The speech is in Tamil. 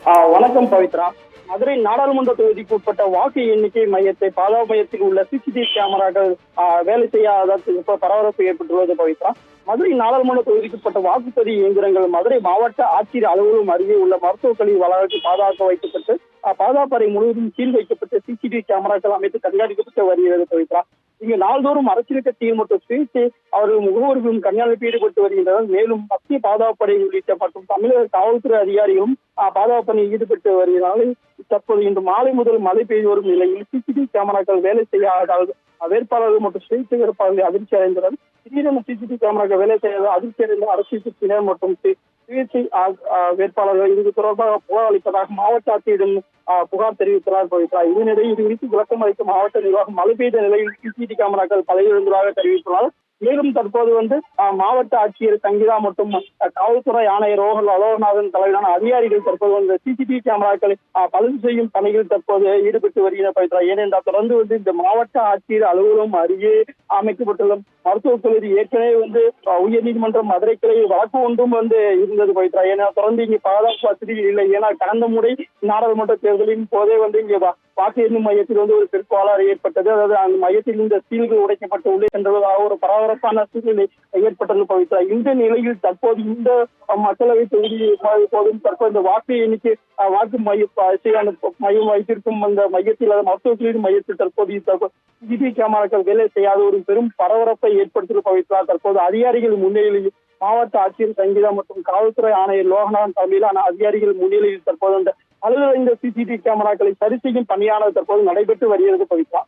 வணக்கம் பவித்ரா. மதுரை நாடாளுமன்ற தொகுதிக்கு உட்பட்ட வாக்கு எண்ணிக்கை மையத்தை பாதுகாப்பு மையத்தில் உள்ள சிசிடிவி கேமராக்கள் வேலை செய்யாததற்கு பரபரப்பு ஏற்பட்டுள்ளது பவித்ரா. மதுரை நாடாளுமன்ற தொகுதிக்கு உட்பட்ட வாக்குப்பதிவு இயந்திரங்கள் மதுரை மாவட்ட ஆட்சியர் அலுவலகம் அருகே உள்ள மருத்துவக் கல்வி வளாகத்தில் பாதுகாக்க வைக்கப்பட்டு பாதுகாப்பு அறை முழுவதும் சீல் வைக்கப்பட்டு சிசிடிவி கேமராக்கள் அமைத்து கண்காணிக்கப்பட்டு வருகிறது பவித்ரா. இங்கு நாள்தோறும் அரசியல் கட்சியில் மற்றும் சுயேட்சை அவர்கள் முகவர்களும் கண்காணிப்பு ஈடுபட்டு வருகின்றனர். மேலும் மத்திய பாதுகாப்பு படை உள்ளிட்ட மற்றும் தமிழக காவல்துறை அதிகாரிகளும் பாதுகாப்பு பணியில் ஈடுபட்டு வருகிறார்கள். தற்போது இன்று மாலை முதல் மழை பெய்து வரும் நிலையில் சிசிடிவி கேமராக்கள் வேலை செய்யாததால் வேட்பாளர்கள் மற்றும் சுயேட்சை வேட்பாளர்கள் அதிர்ச்சி அடைந்தனர். திடீரென சிசிடிவி கேமராக்கள் வேலை செய்யாத அதிர்ச்சி அடைந்த அரசியல் கட்சியினர் மற்றும் சுயேட்சை வேட்பாளர்கள் இது தொடர்பாக புகார் அளிப்பதாக மாவட்ட ஆட்சியிடம் புகார் தெரிவித்துள்ளார் பவித்ரா. இதனிடையே இது குறித்து விளக்கம் அளித்த மாவட்ட நிர்வாகம் மழை பெய்த நிலையில் சிசிடிவி கேமராக்கள் பழையிருந்ததாக தெரிவித்துள்ளார். மேலும் தற்போது மாவட்ட ஆட்சியர் சங்கீதா மற்றும் காவல்துறை ஆணையர் அலோகநாதன் தலைமையிலான அதிகாரிகள் தற்போது சிசிடிவி கேமராக்களை பழுது செய்யும் பணிகள் தற்போது ஈடுபட்டு வருகின்றனர் பவித்ரா. ஏனென்றால் தொடர்ந்து இந்த மாவட்ட ஆட்சியர் அலுவலகம் அருகே அமைக்கப்பட்டுள்ள மருத்துவக் கல்லூரி ஏற்கனவே உயர்நீதிமன்றம் மதுரை கிளையில் வழக்கு ஒன்றும் இருந்தது பவித்ரா. ஏன்னா தொடர்ந்து இங்கே பாதுகாப்பு வசதிகள் இல்லை. ஏன்னா கடந்த முறை நாடாளுமன்ற தேர்தலின் போதே இங்கே வாக்கு எண்ணும் மையத்தில் ஒரு பெரும்பாலாறு ஏற்பட்டது. அதாவது அந்த மையத்தில் இந்த சீல்கள் உடைக்கப்பட்டு உள்ளே சென்றதாக ஒரு பரபரப்பான சூழ்நிலை ஏற்பட்டது பவித்ரா. இந்த நிலையில் தற்போது இந்த மக்களவை தொகுதி போதும் தற்போது இந்த வாக்கு எண்ணிக்கை வாக்கு மையம் வைத்திருக்கும் அந்த மையத்தில் மருத்துவக் கல்லூரி மையத்தில் தற்போது சிசிடிவி கேமராக்கள் வேலை செய்யாத ஒரு பெரும் பரபரப்பை ஏற்படுத்தி பவித்ரா. தற்போது அதிகாரிகள் முன்னிலையில் மாவட்ட ஆட்சியர் சங்கீதா மற்றும் காவல்துறை ஆணையர் லோகநாதன் தலைமையிலான அதிகாரிகள் முன்னிலையில் தற்போது இந்த சிசிடிவி கேமராக்களை சரி செய்யும் பணியானது தற்போது நடைபெற்று வருகிறது பவித்ரா.